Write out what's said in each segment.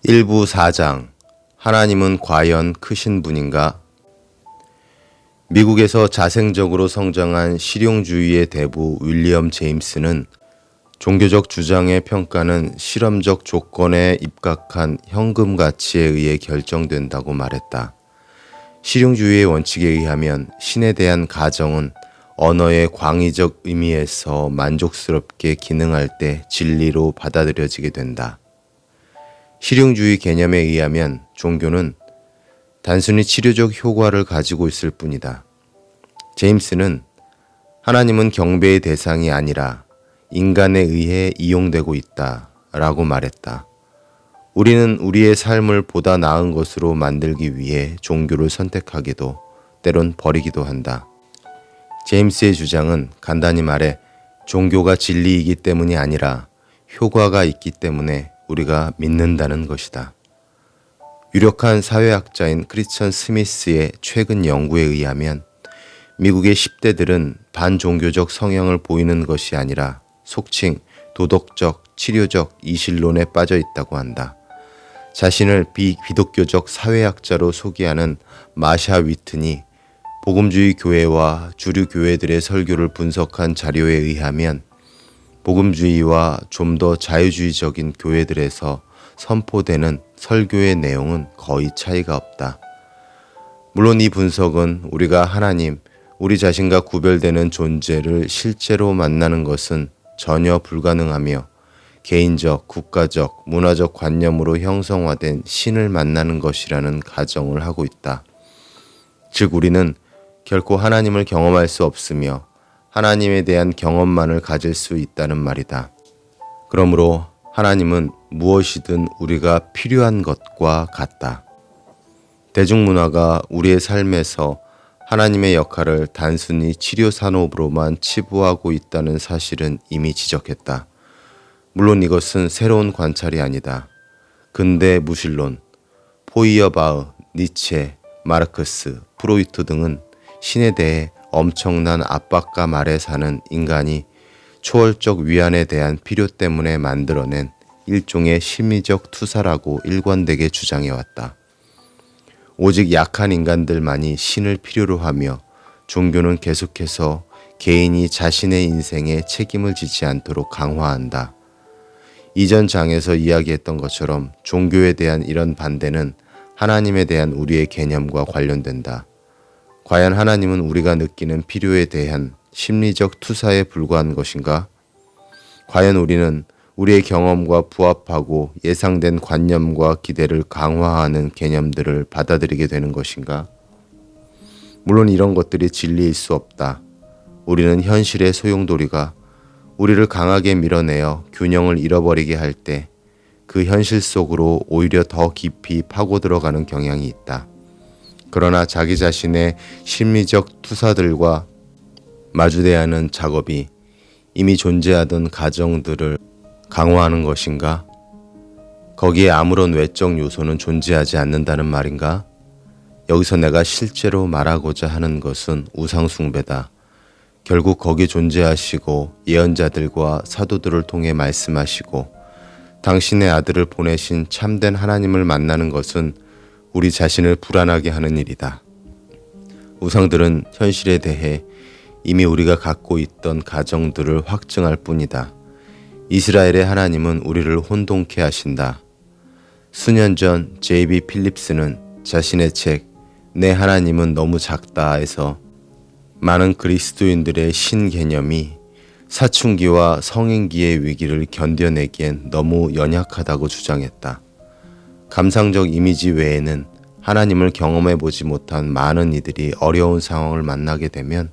일부 4장 하나님은 과연 크신 분인가? 미국에서 자생적으로 성장한 실용주의의 대부 윌리엄 제임스는 종교적 주장의 평가는 실험적 조건에 입각한 현금 가치에 의해 결정된다고 말했다. 실용주의의 원칙에 의하면 신에 대한 가정은 언어의 광의적 의미에서 만족스럽게 기능할 때 진리로 받아들여지게 된다. 실용주의 개념에 의하면 종교는 단순히 치료적 효과를 가지고 있을 뿐이다. 제임스는 하나님은 경배의 대상이 아니라 인간에 의해 이용되고 있다 라고 말했다. 우리는 우리의 삶을 보다 나은 것으로 만들기 위해 종교를 선택하기도 때론 버리기도 한다. 제임스의 주장은 간단히 말해 종교가 진리이기 때문이 아니라 효과가 있기 때문에 우리가 믿는다는 것이다. 유력한 사회학자인 크리스천 스미스의 최근 연구에 의하면 미국의 10대들은 반종교적 성향을 보이는 것이 아니라 속칭 도덕적, 치료적 이실론에 빠져 있다고 한다. 자신을 비기독교적 사회학자로 소개하는 마샤 위튼이 복음주의 교회와 주류 교회들의 설교를 분석한 자료에 의하면 복음주의와 좀 더 자유주의적인 교회들에서 선포되는 설교의 내용은 거의 차이가 없다. 물론 이 분석은 우리가 하나님, 우리 자신과 구별되는 존재를 실제로 만나는 것은 전혀 불가능하며 개인적, 국가적, 문화적 관념으로 형성화된 신을 만나는 것이라는 가정을 하고 있다. 즉 우리는 결코 하나님을 경험할 수 없으며 하나님에 대한 경험만을 가질 수 있다는 말이다. 그러므로 하나님은 무엇이든 우리가 필요한 것과 같다. 대중문화가 우리의 삶에서 하나님의 역할을 단순히 치료 산업으로만 치부하고 있다는 사실은 이미 지적했다. 물론 이것은 새로운 관찰이 아니다. 근대 무신론, 포이어바흐, 니체, 마르크스, 프로이트 등은 신에 대해 엄청난 압박감 아래 사는 인간이 초월적 위안에 대한 필요 때문에 만들어낸 일종의 심리적 투사라고 일관되게 주장해왔다. 오직 약한 인간들만이 신을 필요로 하며 종교는 계속해서 개인이 자신의 인생에 책임을 지지 않도록 강화한다. 이전 장에서 이야기했던 것처럼 종교에 대한 이런 반대는 하나님에 대한 우리의 개념과 관련된다. 과연 하나님은 우리가 느끼는 필요에 대한 심리적 투사에 불과한 것인가? 과연 우리는 우리의 경험과 부합하고 예상된 관념과 기대를 강화하는 개념들을 받아들이게 되는 것인가? 물론 이런 것들이 진리일 수 없다. 우리는 현실의 소용돌이가 우리를 강하게 밀어내어 균형을 잃어버리게 할 때 그 현실 속으로 오히려 더 깊이 파고 들어가는 경향이 있다. 그러나 자기 자신의 심리적 투사들과 마주대야 하는 작업이 이미 존재하던 가정들을 강화하는 것인가? 거기에 아무런 외적 요소는 존재하지 않는다는 말인가? 여기서 내가 실제로 말하고자 하는 것은 우상숭배다. 결국 거기 존재하시고 예언자들과 사도들을 통해 말씀하시고 당신의 아들을 보내신 참된 하나님을 만나는 것은 우리 자신을 불안하게 하는 일이다. 우상들은 현실에 대해 이미 우리가 갖고 있던 가정들을 확증할 뿐이다. 이스라엘의 하나님은 우리를 혼동케 하신다. 수년 전 J.B. 필립스는 자신의 책 내 하나님은 너무 작다에서 많은 그리스도인들의 신 개념이 사춘기와 성인기의 위기를 견뎌내기엔 너무 연약하다고 주장했다. 감상적 이미지 외에는 하나님을 경험해보지 못한 많은 이들이 어려운 상황을 만나게 되면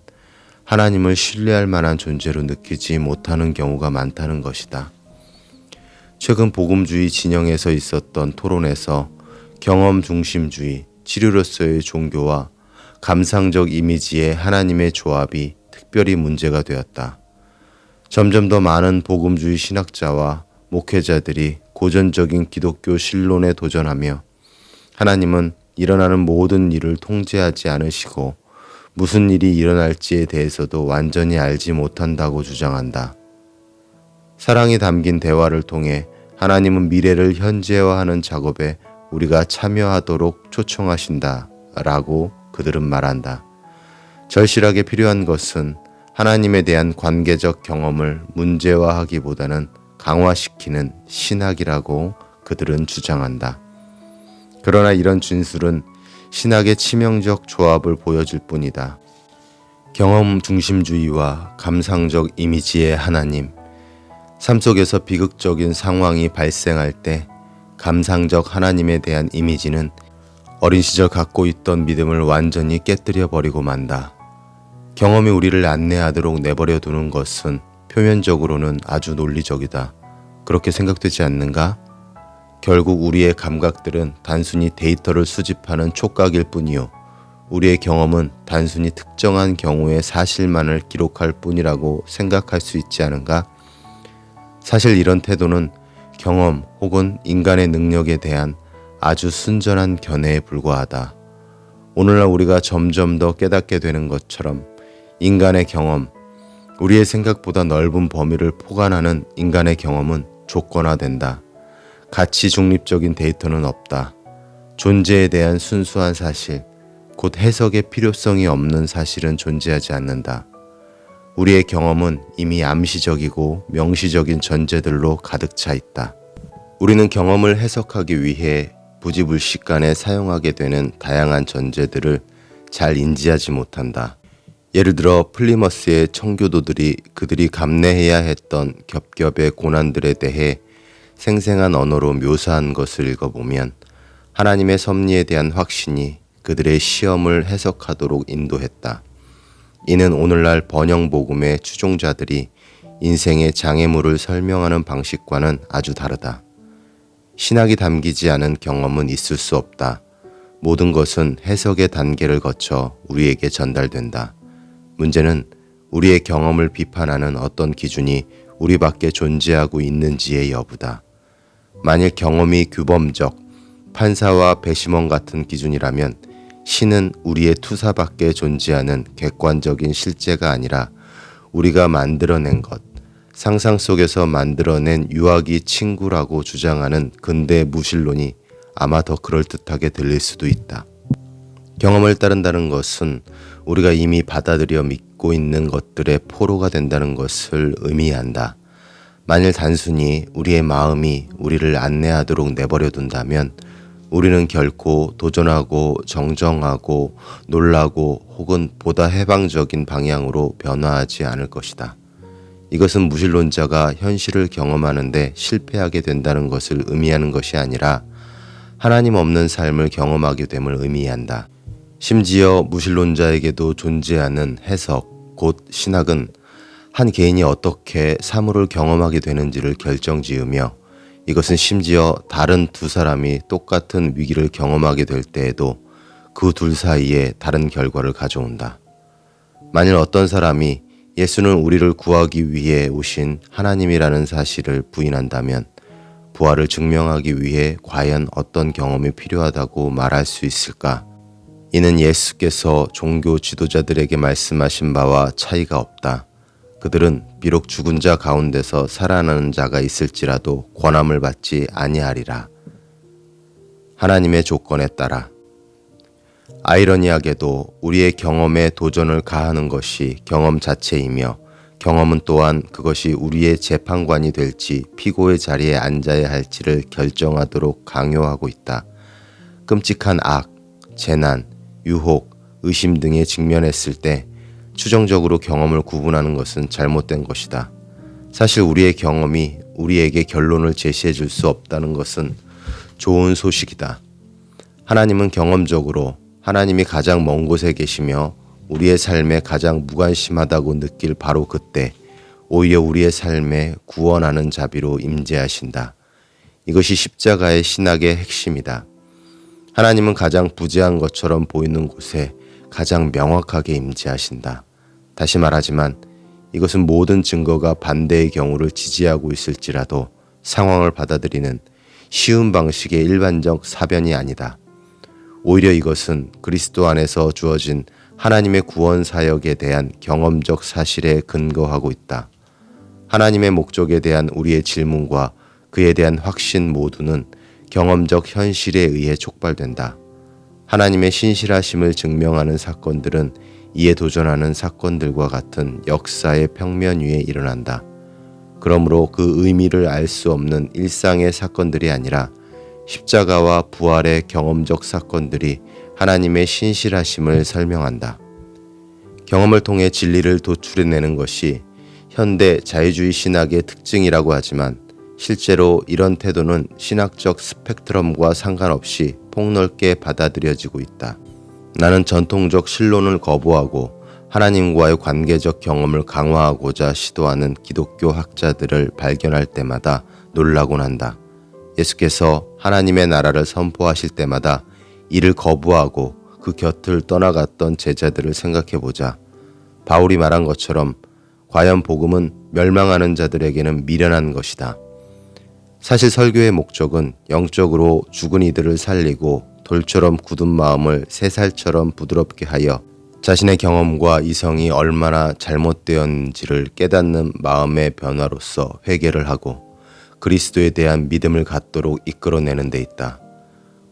하나님을 신뢰할 만한 존재로 느끼지 못하는 경우가 많다는 것이다. 최근 복음주의 진영에서 있었던 토론에서 경험 중심주의, 치료로서의 종교와 감상적 이미지의 하나님의 조합이 특별히 문제가 되었다. 점점 더 많은 복음주의 신학자와 목회자들이 고전적인 기독교 신론에 도전하며 하나님은 일어나는 모든 일을 통제하지 않으시고 무슨 일이 일어날지에 대해서도 완전히 알지 못한다고 주장한다. 사랑이 담긴 대화를 통해 하나님은 미래를 현재화하는 작업에 우리가 참여하도록 초청하신다 라고 그들은 말한다. 절실하게 필요한 것은 하나님에 대한 관계적 경험을 문제화하기보다는 강화시키는 신학이라고 그들은 주장한다. 그러나 이런 진술은 신학의 치명적 조합을 보여줄 뿐이다. 경험 중심주의와 감상적 이미지의 하나님, 삶 속에서 비극적인 상황이 발생할 때 감상적 하나님에 대한 이미지는 어린 시절 갖고 있던 믿음을 완전히 깨뜨려 버리고 만다. 경험이 우리를 안내하도록 내버려 두는 것은 표면적으로는 아주 논리적이다. 그렇게 생각되지 않는가? 결국 우리의 감각들은 단순히 데이터를 수집하는 촉각일 뿐이요. 우리의 경험은 단순히 특정한 경우의 사실만을 기록할 뿐이라고 생각할 수 있지 않은가? 사실 이런 태도는 경험 혹은 인간의 능력에 대한 아주 순전한 견해에 불과하다. 오늘날 우리가 점점 더 깨닫게 되는 것처럼 인간의 경험, 우리의 생각보다 넓은 범위를 포괄하는 인간의 경험은 조건화된다. 가치 중립적인 데이터는 없다. 존재에 대한 순수한 사실, 곧 해석의 필요성이 없는 사실은 존재하지 않는다. 우리의 경험은 이미 암시적이고 명시적인 전제들로 가득 차 있다. 우리는 경험을 해석하기 위해 부지불식간에 사용하게 되는 다양한 전제들을 잘 인지하지 못한다. 예를 들어 플리머스의 청교도들이 그들이 감내해야 했던 겹겹의 고난들에 대해 생생한 언어로 묘사한 것을 읽어보면 하나님의 섭리에 대한 확신이 그들의 시험을 해석하도록 인도했다. 이는 오늘날 번영복음의 추종자들이 인생의 장애물을 설명하는 방식과는 아주 다르다. 신학이 담기지 않은 경험은 있을 수 없다. 모든 것은 해석의 단계를 거쳐 우리에게 전달된다. 문제는 우리의 경험을 비판하는 어떤 기준이 우리 밖에 존재하고 있는지의 여부다. 만일 경험이 규범적, 판사와 배심원 같은 기준이라면 신은 우리의 투사 밖에 존재하는 객관적인 실제가 아니라 우리가 만들어낸 것, 상상 속에서 만들어낸 유아기 친구라고 주장하는 근대 무신론이 아마 더 그럴듯하게 들릴 수도 있다. 경험을 따른다는 것은 우리가 이미 받아들여 믿고 있는 것들의 포로가 된다는 것을 의미한다. 만일 단순히 우리의 마음이 우리를 안내하도록 내버려 둔다면 우리는 결코 도전하고 정정하고 놀라고 혹은 보다 해방적인 방향으로 변화하지 않을 것이다. 이것은 무신론자가 현실을 경험하는데 실패하게 된다는 것을 의미하는 것이 아니라 하나님 없는 삶을 경험하게 됨을 의미한다. 심지어 무신론자에게도 존재하는 해석, 곧 신학은 한 개인이 어떻게 사물을 경험하게 되는지를 결정지으며 이것은 심지어 다른 두 사람이 똑같은 위기를 경험하게 될 때에도 그 둘 사이에 다른 결과를 가져온다. 만일 어떤 사람이 예수는 우리를 구하기 위해 오신 하나님이라는 사실을 부인한다면 부활을 증명하기 위해 과연 어떤 경험이 필요하다고 말할 수 있을까? 이는 예수께서 종교 지도자들에게 말씀하신 바와 차이가 없다. 그들은 비록 죽은 자 가운데서 살아나는 자가 있을지라도 권함을 받지 아니하리라. 하나님의 조건에 따라. 아이러니하게도 우리의 경험에 도전을 가하는 것이 경험 자체이며 경험은 또한 그것이 우리의 재판관이 될지 피고의 자리에 앉아야 할지를 결정하도록 강요하고 있다. 끔찍한 악, 재난, 유혹, 의심 등에 직면했을 때 추정적으로 경험을 구분하는 것은 잘못된 것이다. 사실 우리의 경험이 우리에게 결론을 제시해 줄 수 없다는 것은 좋은 소식이다. 하나님은 경험적으로 하나님이 가장 먼 곳에 계시며 우리의 삶에 가장 무관심하다고 느낄 바로 그때 오히려 우리의 삶에 구원하는 자비로 임재하신다. 이것이 십자가의 신학의 핵심이다. 하나님은 가장 부재한 것처럼 보이는 곳에 가장 명확하게 임재하신다. 다시 말하지만 이것은 모든 증거가 반대의 경우를 지지하고 있을지라도 상황을 받아들이는 쉬운 방식의 일반적 사변이 아니다. 오히려 이것은 그리스도 안에서 주어진 하나님의 구원 사역에 대한 경험적 사실에 근거하고 있다. 하나님의 목적에 대한 우리의 질문과 그에 대한 확신 모두는 경험적 현실에 의해 촉발된다. 하나님의 신실하심을 증명하는 사건들은 이에 도전하는 사건들과 같은 역사의 평면 위에 일어난다. 그러므로 그 의미를 알 수 없는 일상의 사건들이 아니라 십자가와 부활의 경험적 사건들이 하나님의 신실하심을 설명한다. 경험을 통해 진리를 도출해내는 것이 현대 자유주의 신학의 특징이라고 하지만 실제로 이런 태도는 신학적 스펙트럼과 상관없이 폭넓게 받아들여지고 있다. 나는 전통적 신론을 거부하고 하나님과의 관계적 경험을 강화하고자 시도하는 기독교 학자들을 발견할 때마다 놀라곤 한다. 예수께서 하나님의 나라를 선포하실 때마다 이를 거부하고 그 곁을 떠나갔던 제자들을 생각해보자. 바울이 말한 것처럼 과연 복음은 멸망하는 자들에게는 미련한 것이다. 사실 설교의 목적은 영적으로 죽은 이들을 살리고 돌처럼 굳은 마음을 새살처럼 부드럽게 하여 자신의 경험과 이성이 얼마나 잘못되었는지를 깨닫는 마음의 변화로서 회개를 하고 그리스도에 대한 믿음을 갖도록 이끌어내는 데 있다.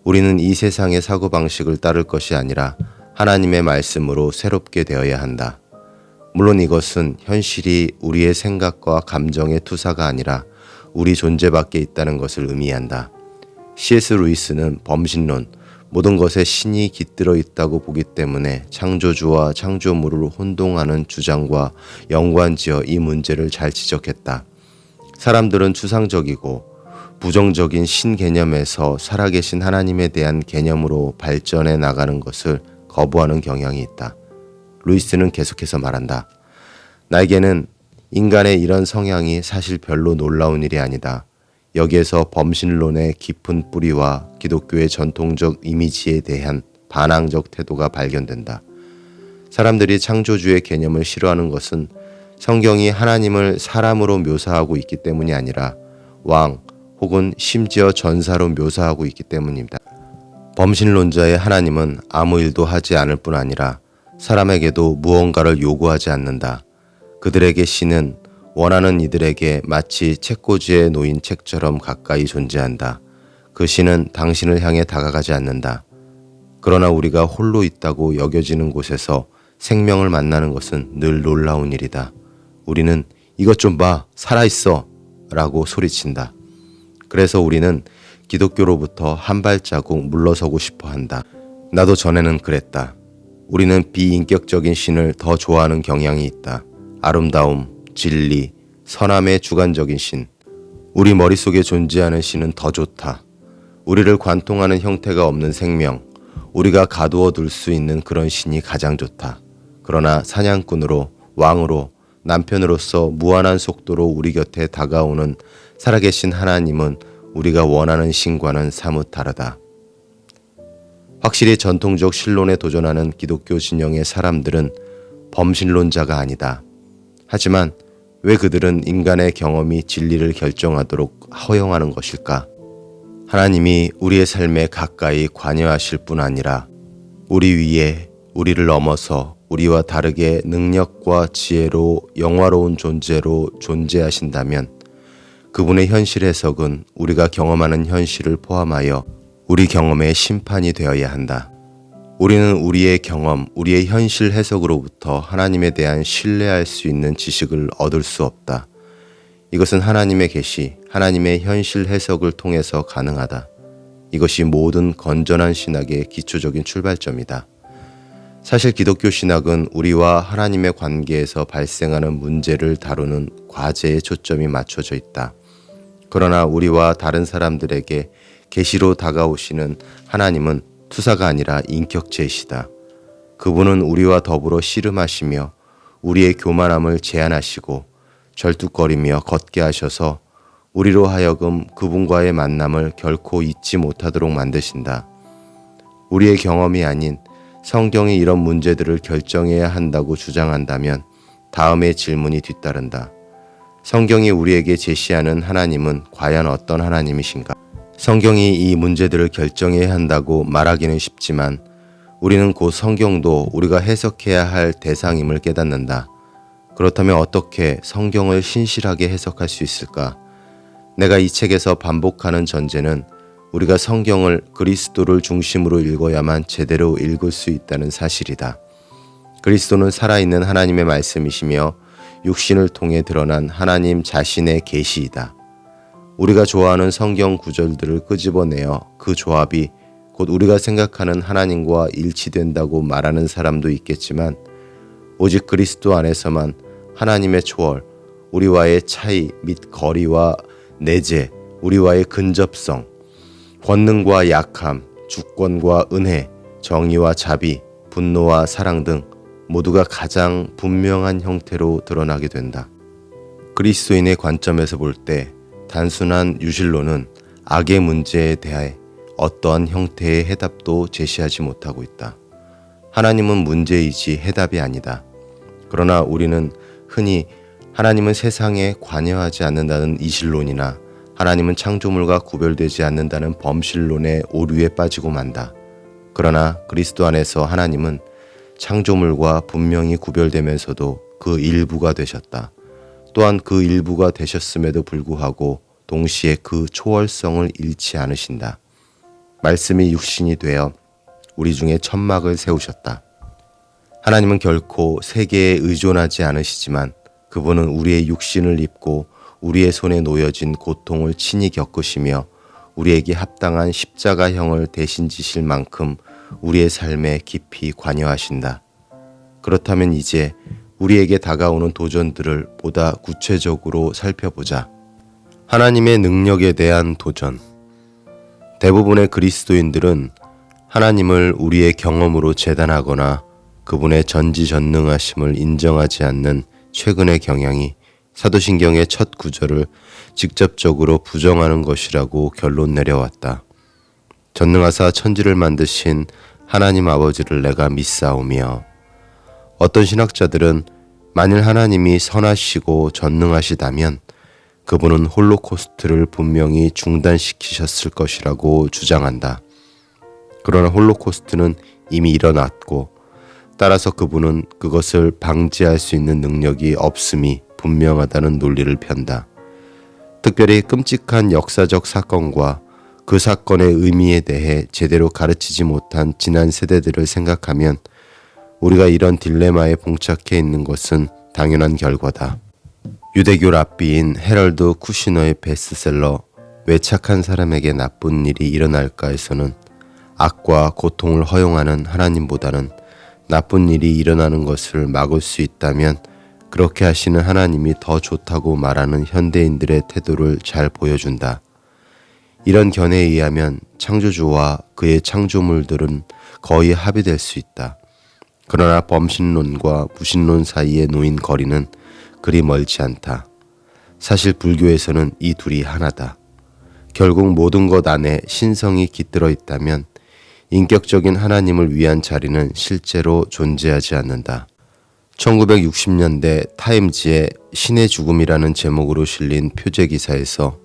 우리는 이 세상의 사고방식을 따를 것이 아니라 하나님의 말씀으로 새롭게 되어야 한다. 물론 이것은 현실이 우리의 생각과 감정의 투사가 아니라 우리 존재 밖에 있다는 것을 의미한다. C.S. 루이스는 범신론, 모든 것에 신이 깃들어 있다고 보기 때문에 창조주와 창조물을 혼동하는 주장과 연관지어 이 문제를 잘 지적했다. 사람들은 추상적이고 부정적인 신 개념에서 살아계신 하나님에 대한 개념으로 발전해 나가는 것을 거부하는 경향이 있다. 루이스는 계속해서 말한다. 나에게는 인간의 이런 성향이 사실 별로 놀라운 일이 아니다. 여기에서 범신론의 깊은 뿌리와 기독교의 전통적 이미지에 대한 반항적 태도가 발견된다. 사람들이 창조주의 개념을 싫어하는 것은 성경이 하나님을 사람으로 묘사하고 있기 때문이 아니라 왕 혹은 심지어 전사로 묘사하고 있기 때문입니다. 범신론자의 하나님은 아무 일도 하지 않을 뿐 아니라 사람에게도 무언가를 요구하지 않는다. 그들에게 신은 원하는 이들에게 마치 책꽂이에 놓인 책처럼 가까이 존재한다. 그 신은 당신을 향해 다가가지 않는다. 그러나 우리가 홀로 있다고 여겨지는 곳에서 생명을 만나는 것은 늘 놀라운 일이다. 우리는 이것 좀 봐, 살아있어 라고 소리친다. 그래서 우리는 기독교로부터 한 발자국 물러서고 싶어 한다. 나도 전에는 그랬다. 우리는 비인격적인 신을 더 좋아하는 경향이 있다. 아름다움, 진리, 선함의 주관적인 신. 우리 머릿속에 존재하는 신은 더 좋다. 우리를 관통하는 형태가 없는 생명, 우리가 가두어 둘 수 있는 그런 신이 가장 좋다. 그러나 사냥꾼으로, 왕으로, 남편으로서 무한한 속도로 우리 곁에 다가오는 살아계신 하나님은 우리가 원하는 신과는 사뭇 다르다. 확실히 전통적 신론에 도전하는 기독교 진영의 사람들은 범신론자가 아니다. 하지만 왜 그들은 인간의 경험이 진리를 결정하도록 허용하는 것일까? 하나님이 우리의 삶에 가까이 관여하실 뿐 아니라 우리 위에, 우리를 넘어서 우리와 다르게 능력과 지혜로 영화로운 존재로 존재하신다면 그분의 현실 해석은 우리가 경험하는 현실을 포함하여 우리 경험의 심판이 되어야 한다. 우리는 우리의 경험, 우리의 현실 해석으로부터 하나님에 대한 신뢰할 수 있는 지식을 얻을 수 없다. 이것은 하나님의 계시, 하나님의 현실 해석을 통해서 가능하다. 이것이 모든 건전한 신학의 기초적인 출발점이다. 사실 기독교 신학은 우리와 하나님의 관계에서 발생하는 문제를 다루는 과제에 초점이 맞춰져 있다. 그러나 우리와 다른 사람들에게 계시로 다가오시는 하나님은 투사가 아니라 인격체이시다. 그분은 우리와 더불어 씨름하시며 우리의 교만함을 제한하시고 절뚝거리며 걷게 하셔서 우리로 하여금 그분과의 만남을 결코 잊지 못하도록 만드신다. 우리의 경험이 아닌 성경이 이런 문제들을 결정해야 한다고 주장한다면 다음의 질문이 뒤따른다. 성경이 우리에게 제시하는 하나님은 과연 어떤 하나님이신가? 성경이 이 문제들을 결정해야 한다고 말하기는 쉽지만 우리는 곧 성경도 우리가 해석해야 할 대상임을 깨닫는다. 그렇다면 어떻게 성경을 신실하게 해석할 수 있을까? 내가 이 책에서 반복하는 전제는 우리가 성경을 그리스도를 중심으로 읽어야만 제대로 읽을 수 있다는 사실이다. 그리스도는 살아있는 하나님의 말씀이시며 육신을 통해 드러난 하나님 자신의 계시이다. 우리가 좋아하는 성경 구절들을 끄집어내어 그 조합이 곧 우리가 생각하는 하나님과 일치된다고 말하는 사람도 있겠지만 오직 그리스도 안에서만 하나님의 초월, 우리와의 차이 및 거리와 내재, 우리와의 근접성, 권능과 약함, 주권과 은혜, 정의와 자비, 분노와 사랑 등 모두가 가장 분명한 형태로 드러나게 된다. 그리스도인의 관점에서 볼 때 단순한 유실론은 악의 문제에 대해 어떠한 형태의 해답도 제시하지 못하고 있다. 하나님은 문제이지 해답이 아니다. 그러나 우리는 흔히 하나님은 세상에 관여하지 않는다는 이실론이나 하나님은 창조물과 구별되지 않는다는 범실론의 오류에 빠지고 만다. 그러나 그리스도 안에서 하나님은 창조물과 분명히 구별되면서도 그 일부가 되셨다. 또한 그 일부가 되셨음에도 불구하고 동시에 그 초월성을 잃지 않으신다. 말씀이 육신이 되어 우리 중에 천막을 세우셨다. 하나님은 결코 세계에 의존하지 않으시지만 그분은 우리의 육신을 입고 우리의 손에 놓여진 고통을 친히 겪으시며 우리에게 합당한 십자가형을 대신 지실 만큼 우리의 삶에 깊이 관여하신다. 그렇다면 이제 우리에게 다가오는 도전들을 보다 구체적으로 살펴보자. 하나님의 능력에 대한 도전. 대부분의 그리스도인들은 하나님을 우리의 경험으로 재단하거나 그분의 전지전능하심을 인정하지 않는 최근의 경향이 사도신경의 첫 구절을 직접적으로 부정하는 것이라고 결론 내려왔다. 전능하사 천지를 만드신 하나님 아버지를 내가 믿사오며, 어떤 신학자들은 만일 하나님이 선하시고 전능하시다면 그분은 홀로코스트를 분명히 중단시키셨을 것이라고 주장한다. 그러나 홀로코스트는 이미 일어났고 따라서 그분은 그것을 방지할 수 있는 능력이 없음이 분명하다는 논리를 편다. 특별히 끔찍한 역사적 사건과 그 사건의 의미에 대해 제대로 가르치지 못한 지난 세대들을 생각하면 우리가 이런 딜레마에 봉착해 있는 것은 당연한 결과다. 유대교 랍비인 헤럴드 쿠시너의 베스트셀러 왜 착한 사람에게 나쁜 일이 일어날까에서는 악과 고통을 허용하는 하나님보다는 나쁜 일이 일어나는 것을 막을 수 있다면 그렇게 하시는 하나님이 더 좋다고 말하는 현대인들의 태도를 잘 보여준다. 이런 견해에 의하면 창조주와 그의 창조물들은 거의 합의될 수 있다. 그러나 범신론과 무신론 사이에 놓인 거리는 그리 멀지 않다. 사실 불교에서는 이 둘이 하나다. 결국 모든 것 안에 신성이 깃들어 있다면 인격적인 하나님을 위한 자리는 실제로 존재하지 않는다. 1960년대 타임지의 신의 죽음이라는 제목으로 실린 표제 기사에서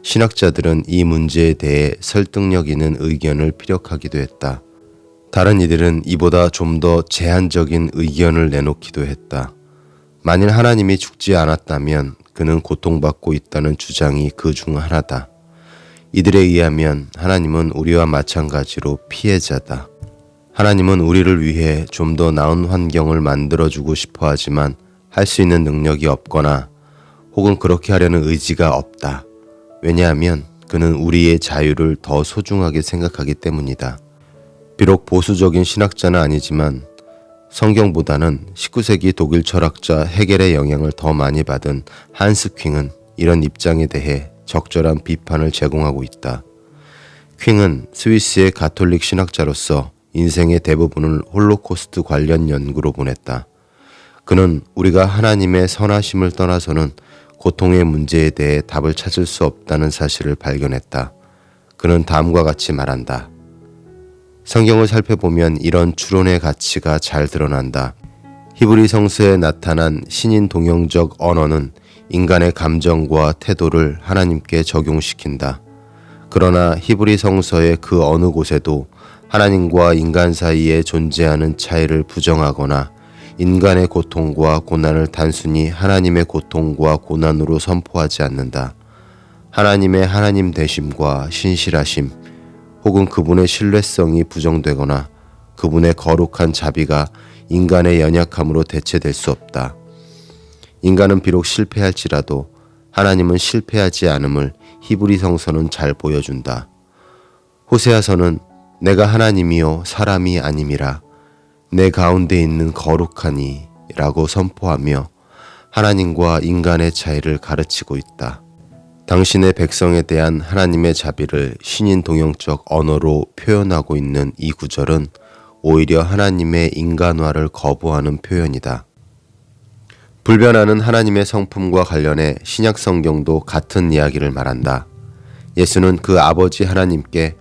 신학자들은 이 문제에 대해 설득력 있는 의견을 피력하기도 했다. 다른 이들은 이보다 좀 더 제한적인 의견을 내놓기도 했다. 만일 하나님이 죽지 않았다면 그는 고통받고 있다는 주장이 그 중 하나다. 이들에 의하면 하나님은 우리와 마찬가지로 피해자다. 하나님은 우리를 위해 좀 더 나은 환경을 만들어주고 싶어 하지만 할 수 있는 능력이 없거나 혹은 그렇게 하려는 의지가 없다. 왜냐하면 그는 우리의 자유를 더 소중하게 생각하기 때문이다. 비록 보수적인 신학자는 아니지만 성경보다는 19세기 독일 철학자 헤겔의 영향을 더 많이 받은 한스 퀼은 이런 입장에 대해 적절한 비판을 제공하고 있다. 퀼은 스위스의 가톨릭 신학자로서 인생의 대부분을 홀로코스트 관련 연구로 보냈다. 그는 우리가 하나님의 선하심을 떠나서는 고통의 문제에 대해 답을 찾을 수 없다는 사실을 발견했다. 그는 다음과 같이 말한다. 성경을 살펴보면 이런 추론의 가치가 잘 드러난다. 히브리 성서에 나타난 신인 동형적 언어는 인간의 감정과 태도를 하나님께 적용시킨다. 그러나 히브리 성서의 그 어느 곳에도 하나님과 인간 사이에 존재하는 차이를 부정하거나 인간의 고통과 고난을 단순히 하나님의 고통과 고난으로 선포하지 않는다. 하나님의 하나님 되심과 신실하심 혹은 그분의 신뢰성이 부정되거나 그분의 거룩한 자비가 인간의 연약함으로 대체될 수 없다. 인간은 비록 실패할지라도 하나님은 실패하지 않음을 히브리 성서는 잘 보여준다. 호세아서는 내가 하나님이요 사람이 아님이라 내 가운데 있는 거룩하니 라고 선포하며 하나님과 인간의 차이를 가르치고 있다. 당신의 백성에 대한 하나님의 자비를 신인 동형적 언어로 표현하고 있는 이 구절은 오히려 하나님의 인간화를 거부하는 표현이다. 불변하는 하나님의 성품과 관련해 신약 성경도 같은 이야기를 말한다. 예수는 그 아버지 하나님께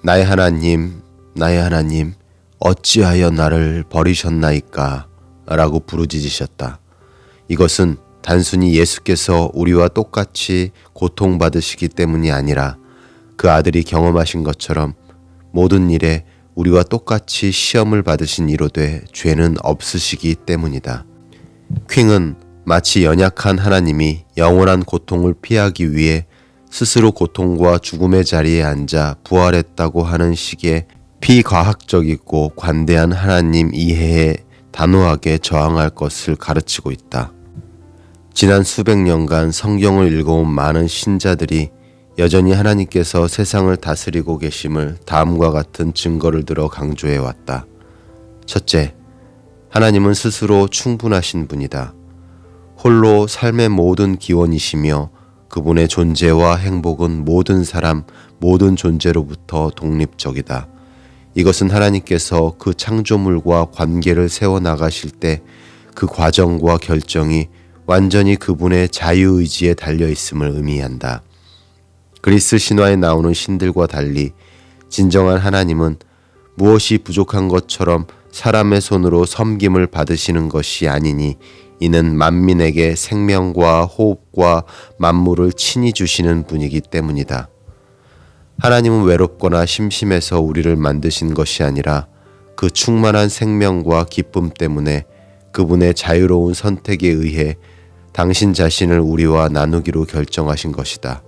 나의 하나님, 나의 하나님, 어찌하여 나를 버리셨나이까? 라고 부르짖으셨다. 이것은 단순히 예수께서 우리와 똑같이 고통받으시기 때문이 아니라 그 아들이 경험하신 것처럼 모든 일에 우리와 똑같이 시험을 받으신 이로되 죄는 없으시기 때문이다. 킹은 마치 연약한 하나님이 영원한 고통을 피하기 위해 스스로 고통과 죽음의 자리에 앉아 부활했다고 하는 식의 비과학적이고 관대한 하나님 이해에 단호하게 저항할 것을 가르치고 있다. 지난 수백 년간 성경을 읽어온 많은 신자들이 여전히 하나님께서 세상을 다스리고 계심을 다음과 같은 증거를 들어 강조해 왔다. 첫째, 하나님은 스스로 충분하신 분이다. 홀로 삶의 모든 기원이시며 그분의 존재와 행복은 모든 사람, 모든 존재로부터 독립적이다. 이것은 하나님께서 그 창조물과 관계를 세워나가실 때 그 과정과 결정이 완전히 그분의 자유의지에 달려있음을 의미한다. 그리스 신화에 나오는 신들과 달리 진정한 하나님은 무엇이 부족한 것처럼 사람의 손으로 섬김을 받으시는 것이 아니니 이는 만민에게 생명과 호흡과 만물을 친히 주시는 분이기 때문이다. 하나님은 외롭거나 심심해서 우리를 만드신 것이 아니라 그 충만한 생명과 기쁨 때문에 그분의 자유로운 선택에 의해 당신 자신을 우리와 나누기로 결정하신 것이다.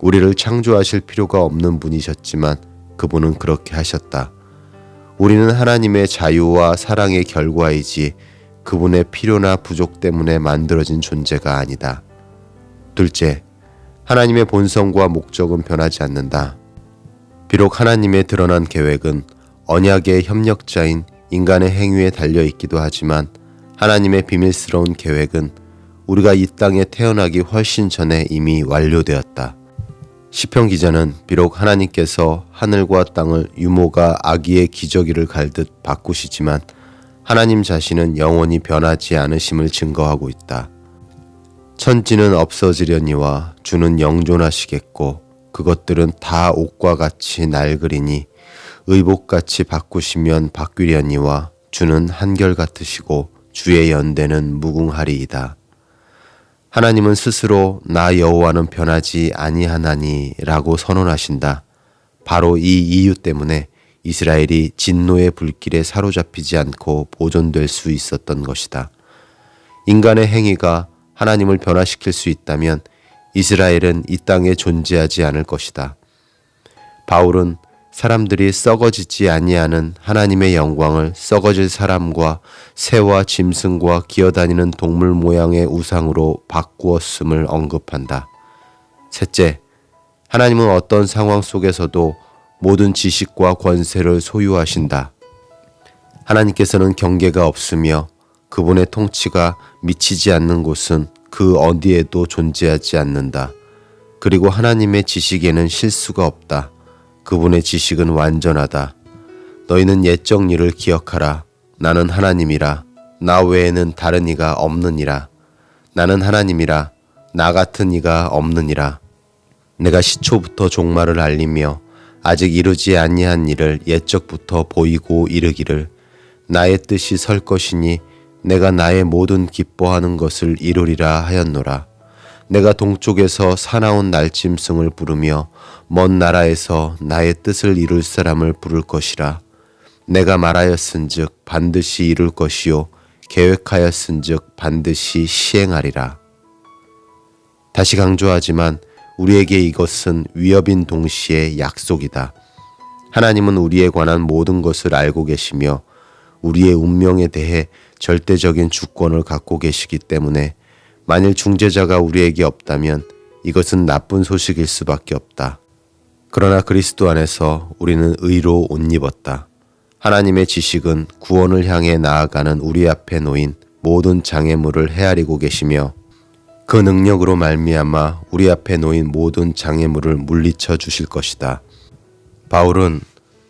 우리를 창조하실 필요가 없는 분이셨지만 그분은 그렇게 하셨다. 우리는 하나님의 자유와 사랑의 결과이지 그분의 필요나 부족 때문에 만들어진 존재가 아니다. 둘째, 하나님의 본성과 목적은 변하지 않는다. 비록 하나님의 드러난 계획은 언약의 협력자인 인간의 행위에 달려있기도 하지만 하나님의 비밀스러운 계획은 우리가 이 땅에 태어나기 훨씬 전에 이미 완료되었다. 시편 기자는 비록 하나님께서 하늘과 땅을 유모가 아기의 기저귀를 갈듯 바꾸시지만 하나님 자신은 영원히 변하지 않으심을 증거하고 있다. 천지는 없어지려니와 주는 영존하시겠고 그것들은 다 옷과 같이 낡으리니 의복같이 바꾸시면 바뀌려니와 주는 한결같으시고 주의 연대는 무궁하리이다. 하나님은 스스로 나 여호와는 변하지 아니하나니 라고 선언하신다. 바로 이 이유 때문에 이스라엘이 진노의 불길에 사로잡히지 않고 보존될 수 있었던 것이다. 인간의 행위가 하나님을 변화시킬 수 있다면 이스라엘은 이 땅에 존재하지 않을 것이다. 바울은 사람들이 썩어지지 아니하는 하나님의 영광을 썩어질 사람과 새와 짐승과 기어다니는 동물 모양의 우상으로 바꾸었음을 언급한다. 셋째, 하나님은 어떤 상황 속에서도 모든 지식과 권세를 소유하신다. 하나님께서는 경계가 없으며 그분의 통치가 미치지 않는 곳은 그 어디에도 존재하지 않는다. 그리고 하나님의 지식에는 실수가 없다. 그분의 지식은 완전하다. 너희는 옛적 일을 기억하라. 나는 하나님이라. 나 외에는 다른 이가 없느니라. 나는 하나님이라. 나 같은 이가 없느니라. 내가 시초부터 종말을 알리며 아직 이루지 아니한 일을 옛적부터 보이고 이르기를 나의 뜻이 설 것이니 내가 나의 모든 기뻐하는 것을 이루리라 하였노라. 내가 동쪽에서 사나운 날짐승을 부르며 먼 나라에서 나의 뜻을 이룰 사람을 부를 것이라. 내가 말하였은즉 반드시 이룰 것이요 계획하였은즉 반드시 시행하리라. 다시 강조하지만 우리에게 이것은 위협인 동시에 약속이다. 하나님은 우리에 관한 모든 것을 알고 계시며 우리의 운명에 대해 절대적인 주권을 갖고 계시기 때문에 만일 중재자가 우리에게 없다면 이것은 나쁜 소식일 수밖에 없다. 그러나 그리스도 안에서 우리는 의로 옷 입었다. 하나님의 지식은 구원을 향해 나아가는 우리 앞에 놓인 모든 장애물을 헤아리고 계시며 그 능력으로 말미암아 우리 앞에 놓인 모든 장애물을 물리쳐 주실 것이다. 바울은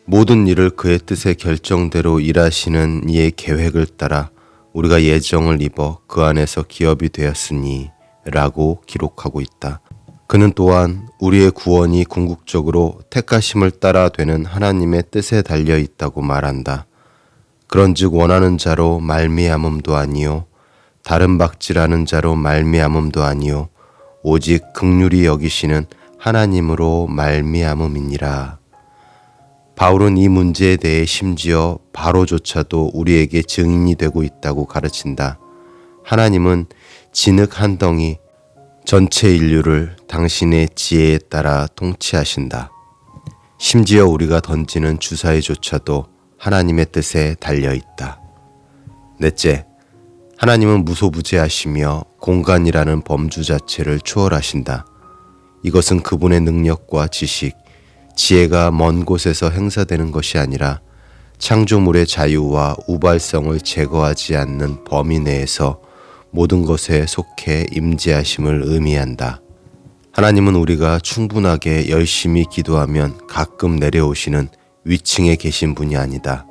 모든 일을 그의 뜻의 결정대로 일하시는 이의 계획을 따라 우리가 예정을 입어 그 안에서 기업이 되었으니 라고 기록하고 있다. 그는 또한 우리의 구원이 궁극적으로 택하심을 따라 되는 하나님의 뜻에 달려 있다고 말한다. 그런즉 원하는 자로 말미암음도 아니요 다른 박질하는 자로 말미암음도 아니요 오직 긍휼히 여기시는 하나님으로 말미암음이니라. 바울은 이 문제에 대해 심지어 바로조차도 우리에게 증인이 되고 있다고 가르친다. 하나님은 진흙 한 덩이 전체 인류를 당신의 지혜에 따라 통치하신다. 심지어 우리가 던지는 주사위조차도 하나님의 뜻에 달려있다. 넷째, 하나님은 무소부재하시며 공간이라는 범주 자체를 초월하신다. 이것은 그분의 능력과 지식, 지혜가 먼 곳에서 행사되는 것이 아니라 창조물의 자유와 우발성을 제거하지 않는 범위 내에서 모든 것에 속해 임재하심을 의미한다. 하나님은 우리가 충분하게 열심히 기도하면 가끔 내려오시는 위층에 계신 분이 아니다.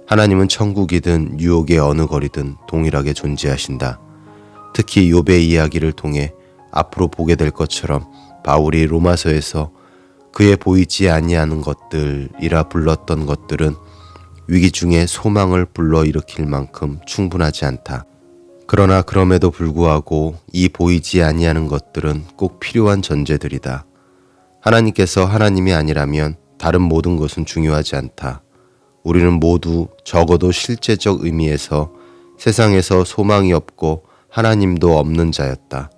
하나님은 천국이든 유혹의 어느 거리든 동일하게 존재하신다. 특히 욥의 이야기를 통해 앞으로 보게 될 것처럼 바울이 로마서에서 그의 보이지 아니하는 것들이라 불렀던 것들은 위기 중에 소망을 불러일으킬 만큼 충분하지 않다. 그러나 그럼에도 불구하고 이 보이지 아니하는 것들은 꼭 필요한 전제들이다. 하나님께서 하나님이 아니라면 다른 모든 것은 중요하지 않다. 우리는 모두 적어도 실제적 의미에서 세상에서 소망이 없고 하나님도 없는 자였다.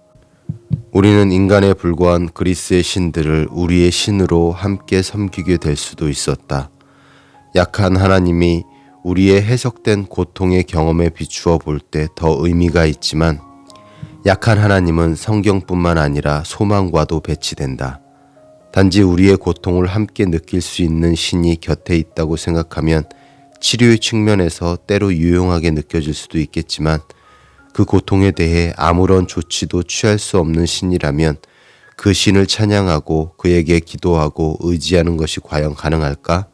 우리는 인간에 불과한 그리스의 신들을 우리의 신으로 함께 섬기게 될 수도 있었다. 약한 하나님이 우리의 해석된 고통의 경험에 비추어 볼 때 더 의미가 있지만 약한 하나님은 성경뿐만 아니라 소망과도 배치된다. 단지 우리의 고통을 함께 느낄 수 있는 신이 곁에 있다고 생각하면 치료의 측면에서 때로 유용하게 느껴질 수도 있겠지만 그 고통에 대해 아무런 조치도 취할 수 없는 신이라면 그 신을 찬양하고 그에게 기도하고 의지하는 것이 과연 가능할까?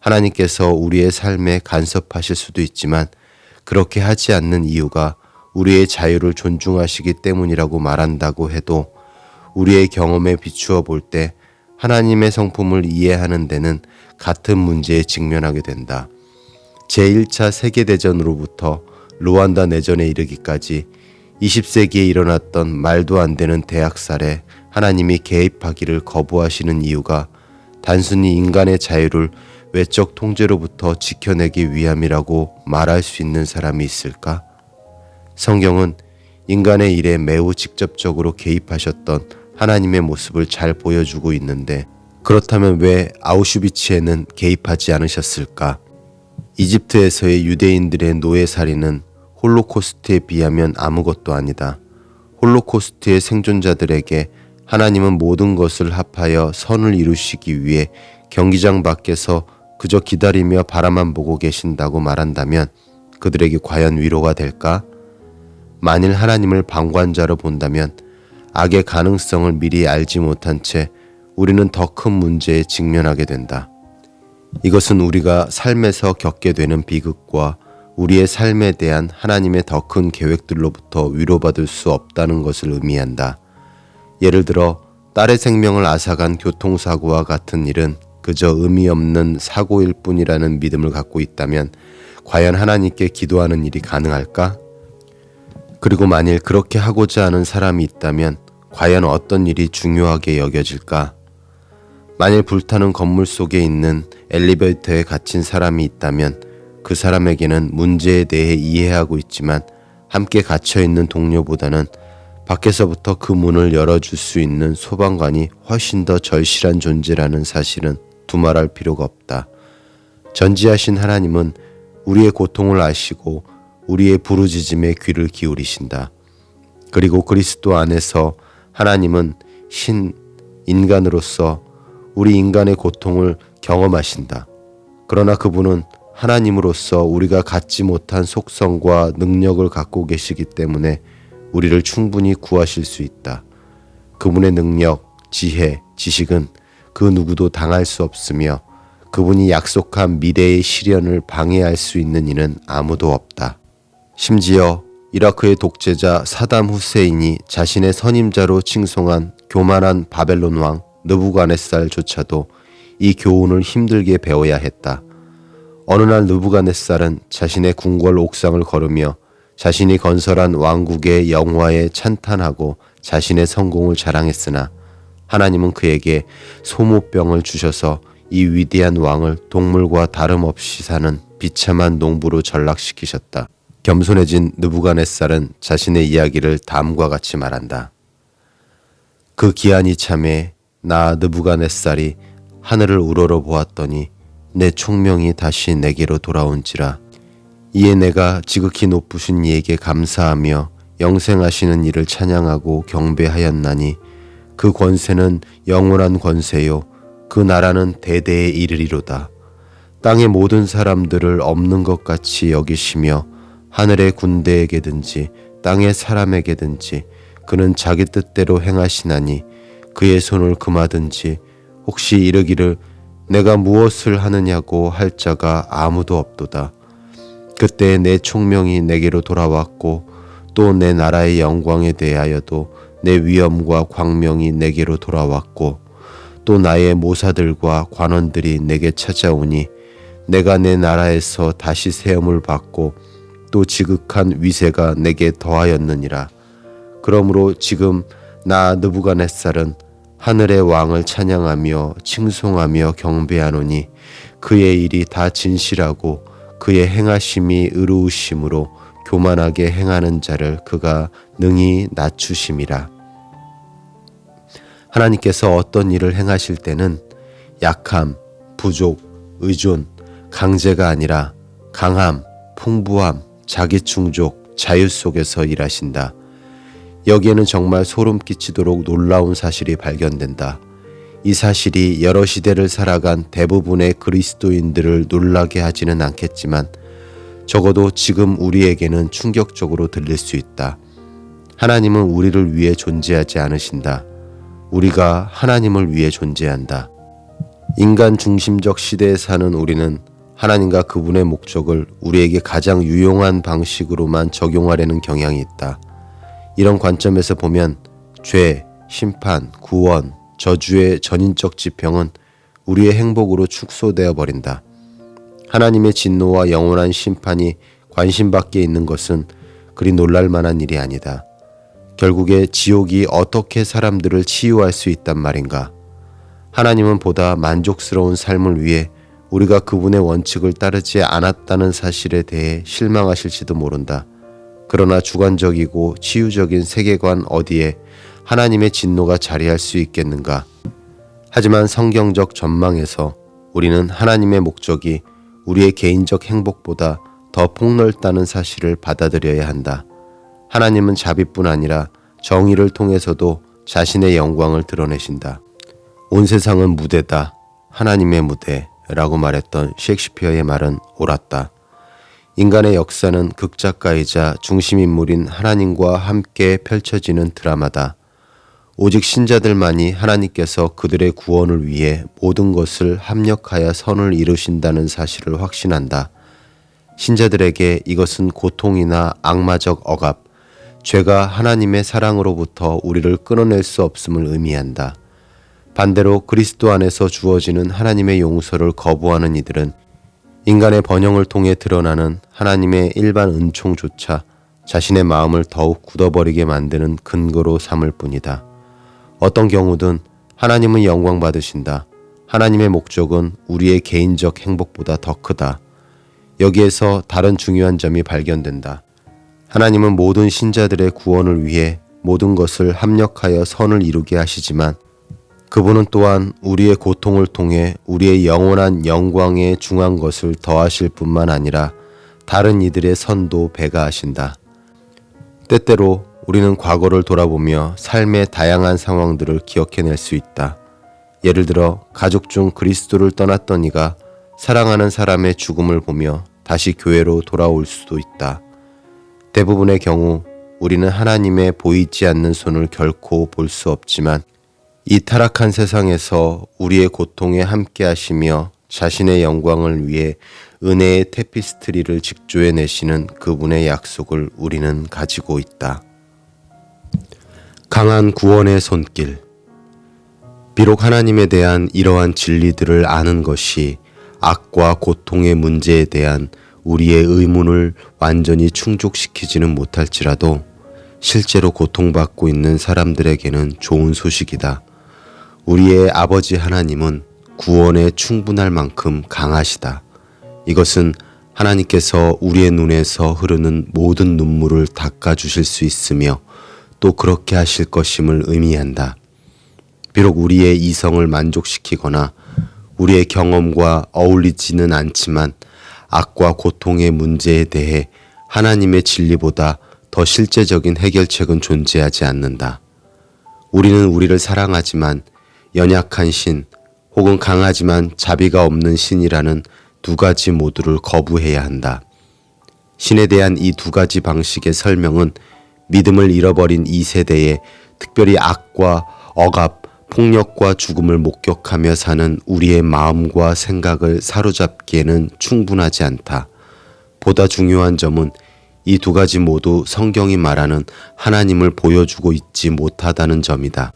하나님께서 우리의 삶에 간섭하실 수도 있지만 그렇게 하지 않는 이유가 우리의 자유를 존중하시기 때문이라고 말한다고 해도 우리의 경험에 비추어 볼 때 하나님의 성품을 이해하는 데는 같은 문제에 직면하게 된다. 제1차 세계대전으로부터 루안다 내전에 이르기까지 20세기에 일어났던 말도 안 되는 대학살에 하나님이 개입하기를 거부하시는 이유가 단순히 인간의 자유를 외적 통제로부터 지켜내기 위함이라고 말할 수 있는 사람이 있을까? 성경은 인간의 일에 매우 직접적으로 개입하셨던 하나님의 모습을 잘 보여주고 있는데 그렇다면 왜 아우슈비츠에는 개입하지 않으셨을까? 이집트에서의 유대인들의 노예살인은 홀로코스트에 비하면 아무것도 아니다. 홀로코스트의 생존자들에게 하나님은 모든 것을 합하여 선을 이루시기 위해 경기장 밖에서 그저 기다리며 바라만 보고 계신다고 말한다면 그들에게 과연 위로가 될까? 만일 하나님을 방관자로 본다면 악의 가능성을 미리 알지 못한 채 우리는 더 큰 문제에 직면하게 된다. 이것은 우리가 삶에서 겪게 되는 비극과 우리의 삶에 대한 하나님의 더 큰 계획들로부터 위로받을 수 없다는 것을 의미한다. 예를 들어 딸의 생명을 앗아간 교통사고와 같은 일은 그저 의미 없는 사고일 뿐이라는 믿음을 갖고 있다면 과연 하나님께 기도하는 일이 가능할까? 그리고 만일 그렇게 하고자 하는 사람이 있다면 과연 어떤 일이 중요하게 여겨질까? 만일 불타는 건물 속에 있는 엘리베이터에 갇힌 사람이 있다면 그 사람에게는 문제에 대해 이해하고 있지만 함께 갇혀있는 동료보다는 밖에서부터 그 문을 열어줄 수 있는 소방관이 훨씬 더 절실한 존재라는 사실은 두말할 필요가 없다. 전지하신 하나님은 우리의 고통을 아시고 우리의 부르짖음에 귀를 기울이신다. 그리고 그리스도 안에서 하나님은 인간으로서 우리 인간의 고통을 경험하신다. 그러나 그분은 하나님으로서 우리가 갖지 못한 속성과 능력을 갖고 계시기 때문에 우리를 충분히 구하실 수 있다. 그분의 능력, 지혜, 지식은 그 누구도 당할 수 없으며 그분이 약속한 미래의 실현을 방해할 수 있는 이는 아무도 없다. 심지어 이라크의 독재자 사담 후세인이 자신의 선임자로 칭송한 교만한 바벨론 왕 느부갓네살조차도 이 교훈을 힘들게 배워야 했다. 어느 날 느부갓네살은 자신의 궁궐 옥상을 걸으며 자신이 건설한 왕국의 영화에 찬탄하고 자신의 성공을 자랑했으나 하나님은 그에게 소모병을 주셔서 이 위대한 왕을 동물과 다름없이 사는 비참한 농부로 전락시키셨다. 겸손해진 느부갓네살은 자신의 이야기를 다음과 같이 말한다. 그 기한 이참에 나 느부갓네살이 하늘을 우러러 보았더니 내 총명이 다시 내게로 돌아온지라. 이에 내가 지극히 높으신 이에게 감사하며 영생하시는 이를 찬양하고 경배하였나니 그 권세는 영원한 권세요 그 나라는 대대에 이르리로다. 땅의 모든 사람들을 없는 것 같이 여기시며 하늘의 군대에게든지 땅의 사람에게든지 그는 자기 뜻대로 행하시나니 그의 손을 금하든지 혹시 이르기를 내가 무엇을 하느냐고 할 자가 아무도 없도다. 그때 내 총명이 내게로 돌아왔고 또 내 나라의 영광에 대하여도 내 위엄과 광명이 내게로 돌아왔고 또 나의 모사들과 관원들이 내게 찾아오니 내가 내 나라에서 다시 세움을 받고 또 지극한 위세가 내게 더하였느니라. 그러므로 지금 나 느부갓네살은 하늘의 왕을 찬양하며 칭송하며 경배하노니 그의 일이 다 진실하고 그의 행하심이 의로우심으로 교만하게 행하는 자를 그가 능히 낮추심이라. 하나님께서 어떤 일을 행하실 때는 약함, 부족, 의존, 강제가 아니라 강함, 풍부함, 자기충족, 자유 속에서 일하신다. 여기에는 정말 소름 끼치도록 놀라운 사실이 발견된다. 이 사실이 여러 시대를 살아간 대부분의 그리스도인들을 놀라게 하지는 않겠지만 적어도 지금 우리에게는 충격적으로 들릴 수 있다. 하나님은 우리를 위해 존재하지 않으신다. 우리가 하나님을 위해 존재한다. 인간 중심적 시대에 사는 우리는 하나님과 그분의 목적을 우리에게 가장 유용한 방식으로만 적용하려는 경향이 있다. 이런 관점에서 보면 죄, 심판, 구원, 저주의 전인적 지평은 우리의 행복으로 축소되어 버린다. 하나님의 진노와 영원한 심판이 관심 밖에 있는 것은 그리 놀랄 만한 일이 아니다. 결국에 지옥이 어떻게 사람들을 치유할 수 있단 말인가? 하나님은 보다 만족스러운 삶을 위해 우리가 그분의 원칙을 따르지 않았다는 사실에 대해 실망하실지도 모른다. 그러나 주관적이고 치유적인 세계관 어디에 하나님의 진노가 자리할 수 있겠는가? 하지만 성경적 전망에서 우리는 하나님의 목적이 우리의 개인적 행복보다 더 폭넓다는 사실을 받아들여야 한다. 하나님은 자비뿐 아니라 정의를 통해서도 자신의 영광을 드러내신다. 온 세상은 무대다. 하나님의 무대라고 말했던 셰익스피어의 말은 옳았다. 인간의 역사는 극작가이자 중심인물인 하나님과 함께 펼쳐지는 드라마다. 오직 신자들만이 하나님께서 그들의 구원을 위해 모든 것을 합력하여 선을 이루신다는 사실을 확신한다. 신자들에게 이것은 고통이나 악마적 억압, 죄가 하나님의 사랑으로부터 우리를 끊어낼 수 없음을 의미한다. 반대로 그리스도 안에서 주어지는 하나님의 용서를 거부하는 이들은 인간의 번영을 통해 드러나는 하나님의 일반 은총조차 자신의 마음을 더욱 굳어버리게 만드는 근거로 삼을 뿐이다. 어떤 경우든 하나님은 영광 받으신다. 하나님의 목적은 우리의 개인적 행복보다 더 크다. 여기에서 다른 중요한 점이 발견된다. 하나님은 모든 신자들의 구원을 위해 모든 것을 합력하여 선을 이루게 하시지만 그분은 또한 우리의 고통을 통해 우리의 영원한 영광에 중한 것을 더하실 뿐만 아니라 다른 이들의 선도 배가하신다. 때때로 우리는 과거를 돌아보며 삶의 다양한 상황들을 기억해낼 수 있다. 예를 들어 가족 중 그리스도를 떠났던 이가 사랑하는 사람의 죽음을 보며 다시 교회로 돌아올 수도 있다. 대부분의 경우 우리는 하나님의 보이지 않는 손을 결코 볼 수 없지만 이 타락한 세상에서 우리의 고통에 함께 하시며 자신의 영광을 위해 은혜의 테피스트리를 직조해 내시는 그분의 약속을 우리는 가지고 있다. 강한 구원의 손길. 비록 하나님에 대한 이러한 진리들을 아는 것이 악과 고통의 문제에 대한 우리의 의문을 완전히 충족시키지는 못할지라도 실제로 고통받고 있는 사람들에게는 좋은 소식이다. 우리의 아버지 하나님은 구원에 충분할 만큼 강하시다. 이것은 하나님께서 우리의 눈에서 흐르는 모든 눈물을 닦아주실 수 있으며 또 그렇게 하실 것임을 의미한다. 비록 우리의 이성을 만족시키거나 우리의 경험과 어울리지는 않지만 악과 고통의 문제에 대해 하나님의 진리보다 더 실제적인 해결책은 존재하지 않는다. 우리는 우리를 사랑하지만 연약한 신 혹은 강하지만 자비가 없는 신이라는 두 가지 모두를 거부해야 한다. 신에 대한 이 두 가지 방식의 설명은 믿음을 잃어버린 이 세대에 특별히 악과 억압, 폭력과 죽음을 목격하며 사는 우리의 마음과 생각을 사로잡기에는 충분하지 않다. 보다 중요한 점은 이 두 가지 모두 성경이 말하는 하나님을 보여주고 있지 못하다는 점이다.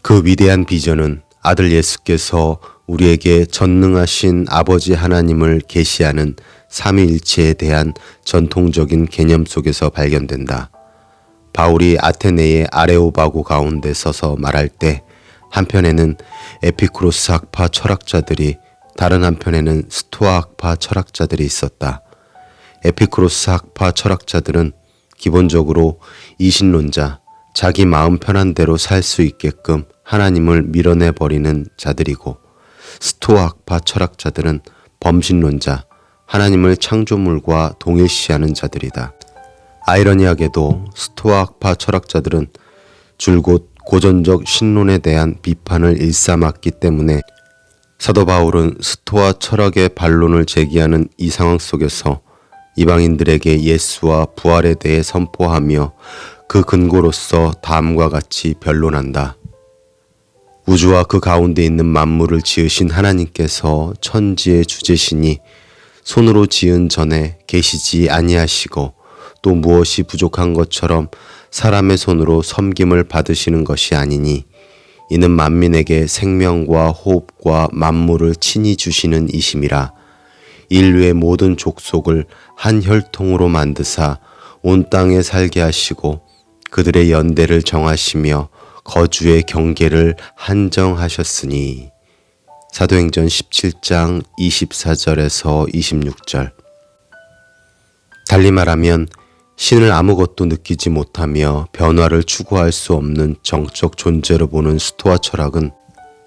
그 위대한 비전은 아들 예수께서 우리에게 전능하신 아버지 하나님을 계시하는 삼위일체에 대한 전통적인 개념 속에서 발견된다. 바울이 아테네의 아레오바고 가운데 서서 말할 때 한편에는 에피쿠로스 학파 철학자들이 다른 한편에는 스토아 학파 철학자들이 있었다. 에피쿠로스 학파 철학자들은 기본적으로 이신론자, 자기 마음 편한 대로 살 수 있게끔 하나님을 밀어내버리는 자들이고 스토아 학파 철학자들은 범신론자, 하나님을 창조물과 동일시하는 자들이다. 아이러니하게도 스토아 학파 철학자들은 줄곧 고전적 신론에 대한 비판을 일삼았기 때문에 사도 바울은 스토아 철학의 반론을 제기하는 이 상황 속에서 이방인들에게 예수와 부활에 대해 선포하며 그 근거로서 다음과 같이 변론한다. 우주와 그 가운데 있는 만물을 지으신 하나님께서 천지의 주제시니 손으로 지은 전에 계시지 아니하시고 또 무엇이 부족한 것처럼 사람의 손으로 섬김을 받으시는 것이 아니니 이는 만민에게 생명과 호흡과 만물을 친히 주시는 이심이라. 인류의 모든 족속을 한 혈통으로 만드사 온 땅에 살게 하시고 그들의 연대를 정하시며 거주의 경계를 한정하셨으니. 사도행전 17장 24절에서 26절. 달리 말하면 신을 아무것도 느끼지 못하며 변화를 추구할 수 없는 정적 존재로 보는 스토아 철학은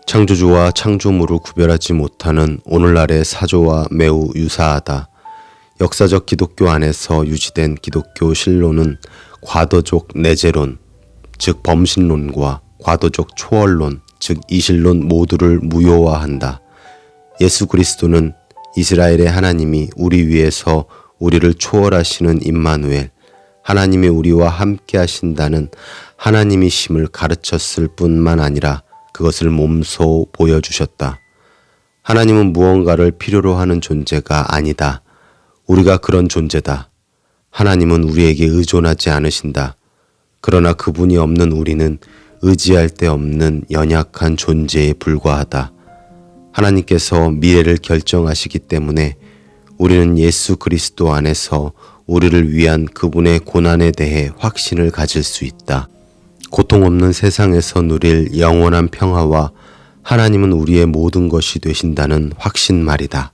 창조주와 창조물을 구별하지 못하는 오늘날의 사조와 매우 유사하다. 역사적 기독교 안에서 유지된 기독교 신론은 과도적 내재론, 즉 범신론과 과도적 초월론, 즉 이신론 모두를 무효화한다. 예수 그리스도는 이스라엘의 하나님이 우리 위해서 우리를 초월하시는 임마누엘, 하나님이 우리와 함께 하신다는 하나님이심을 가르쳤을 뿐만 아니라 그것을 몸소 보여주셨다. 하나님은 무언가를 필요로 하는 존재가 아니다. 우리가 그런 존재다. 하나님은 우리에게 의존하지 않으신다. 그러나 그분이 없는 우리는 의지할 데 없는 연약한 존재에 불과하다. 하나님께서 미래를 결정하시기 때문에 우리는 예수 그리스도 안에서 우리를 위한 그분의 고난에 대해 확신을 가질 수 있다. 고통 없는 세상에서 누릴 영원한 평화와 하나님은 우리의 모든 것이 되신다는 확신 말이다.